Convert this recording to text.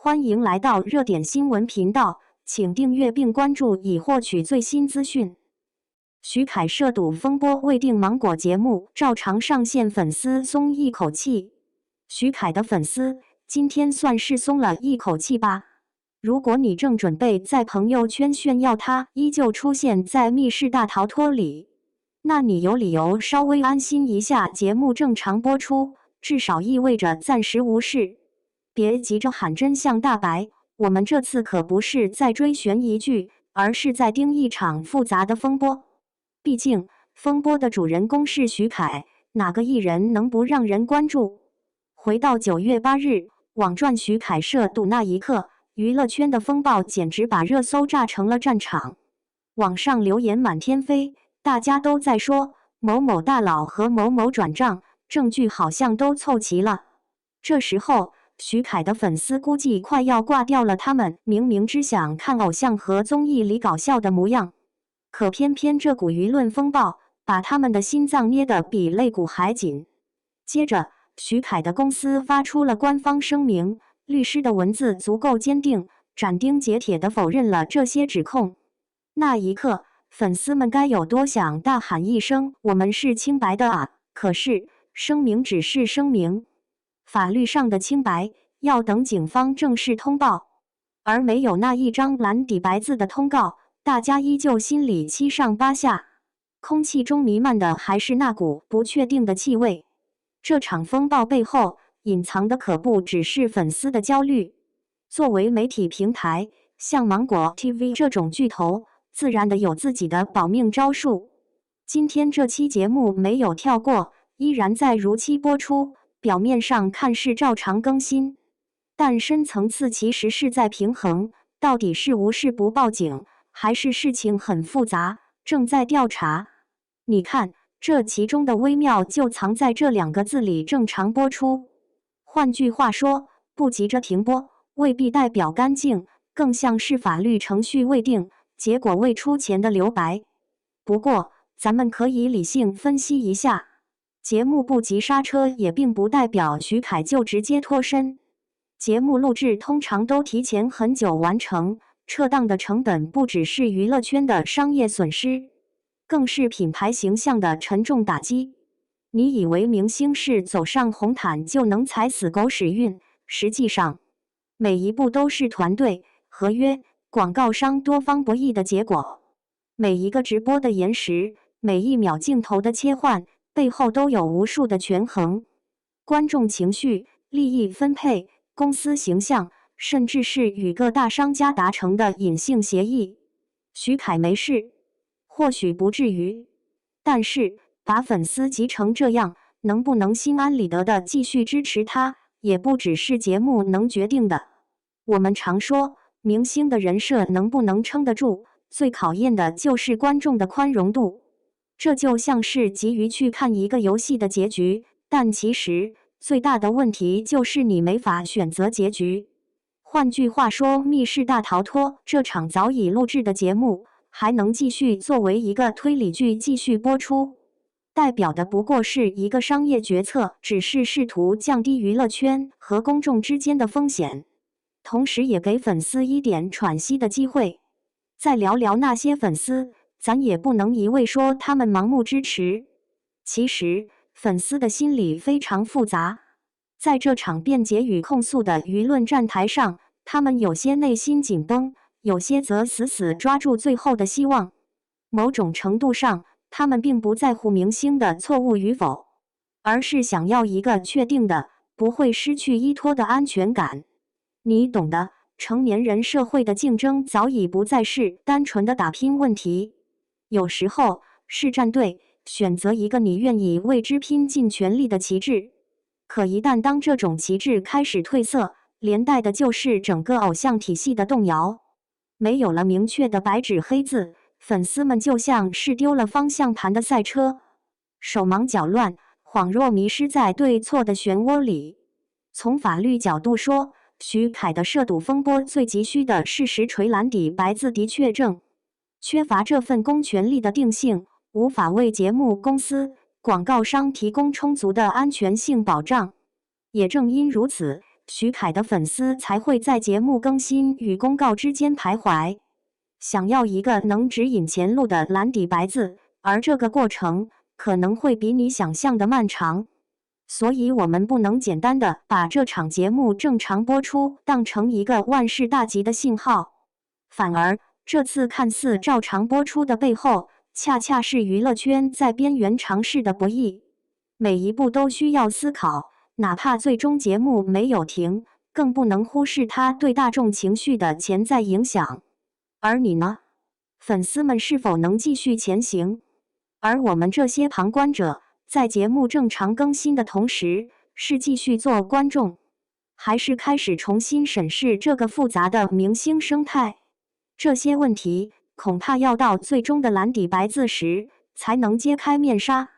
欢迎来到热点新闻频道，请订阅并关注以获取最新资讯。徐凯涉赌风波未定，芒果节目照常上线，粉丝松一口气。徐凯的粉丝今天算是松了一口气吧。如果你正准备在朋友圈炫耀他依旧出现在密室大逃脱里，那你有理由稍微安心一下，节目正常播出，至少意味着暂时无事。别急着喊真相大白，我们这次可不是在追悬疑剧，而是在盯一场复杂的风波。毕竟，风波的主人公是徐凯，哪个艺人能不让人关注？回到9月8日，网传徐凯涉赌那一刻，娱乐圈的风暴简直把热搜炸成了战场。网上留言满天飞，大家都在说某某大佬和某某转账，证据好像都凑齐了。这时候，徐凯的粉丝估计快要挂掉了，他们明明只想看偶像和综艺里搞笑的模样，可偏偏这股舆论风暴把他们的心脏捏得比肋骨还紧。接着，徐凯的公司发出了官方声明，律师的文字足够坚定，斩钉截铁地否认了这些指控。那一刻，粉丝们该有多想大喊一声“我们是清白的啊”！可是，声明只是声明。法律上的清白要等警方正式通报，而没有那一张蓝底白字的通告，大家依旧心里七上八下，空气中弥漫的还是那股不确定的气味。这场风暴背后隐藏的可不只是粉丝的焦虑。作为媒体平台，像芒果 TV 这种巨头，自然的有自己的保命招数。今天这期节目没有跳过，依然在如期播出。表面上看是照常更新，但深层次其实是在平衡，到底是无事不报警，还是事情很复杂，正在调查。你看，这其中的微妙就藏在这2个字里：正常播出。换句话说，不急着停播，未必代表干净，更像是法律程序未定，结果未出前的留白。不过，咱们可以理性分析一下。节目不急刹车也并不代表徐凯就直接脱身。节目录制通常都提前很久完成，撤档的成本不只是娱乐圈的商业损失，更是品牌形象的沉重打击。你以为明星是走上红毯就能踩死狗屎运，实际上，每一步都是团队、合约、广告商多方博弈的结果。每一个直播的延时，每一秒镜头的切换，背后都有无数的权衡，观众情绪、利益分配、公司形象，甚至是与各大商家达成的隐性协议。徐凯没事，或许不至于，但是把粉丝急成这样，能不能心安理得的继续支持他，也不只是节目能决定的。我们常说，明星的人设能不能撑得住，最考验的就是观众的宽容度。这就像是急于去看一个游戏的结局，但其实最大的问题就是你没法选择结局。换句话说，密室大逃脱这场早已录制的节目还能继续作为一个推理剧继续播出，代表的不过是一个商业决策，只是试图降低娱乐圈和公众之间的风险，同时也给粉丝一点喘息的机会。再聊聊那些粉丝，咱也不能一味说他们盲目支持。其实，粉丝的心理非常复杂。在这场辩解与控诉的舆论战台上，他们有些内心紧绷，有些则死死抓住最后的希望。某种程度上，他们并不在乎明星的错误与否，而是想要一个确定的、不会失去依托的安全感。你懂的。成年人社会的竞争早已不再是单纯的打拼问题，有时候是站队，选择一个你愿意为之拼尽全力的旗帜。可一旦当这种旗帜开始褪色，连带的就是整个偶像体系的动摇。没有了明确的白纸黑字，粉丝们就像是丢了方向盘的赛车，手忙脚乱，恍若迷失在对错的漩涡里。从法律角度说，徐凯的涉赌风波最急需的是实锤蓝底白字的确证，缺乏这份公权力的定性，无法为节目公司、广告商提供充足的安全性保障。也正因如此，徐凯的粉丝才会在节目更新与公告之间徘徊，想要一个能指引前路的蓝底白字，而这个过程可能会比你想象的漫长。所以，我们不能简单的把这场节目正常播出当成一个万事大吉的信号，反而这次看似照常播出的背后，恰恰是娱乐圈在边缘尝试的博弈，每一步都需要思考。哪怕最终节目没有停，更不能忽视它对大众情绪的潜在影响。而你呢？粉丝们是否能继续前行？而我们这些旁观者，在节目正常更新的同时，是继续做观众，还是开始重新审视这个复杂的明星生态？这些问题，恐怕要到最终的蓝底白字时，才能揭开面纱。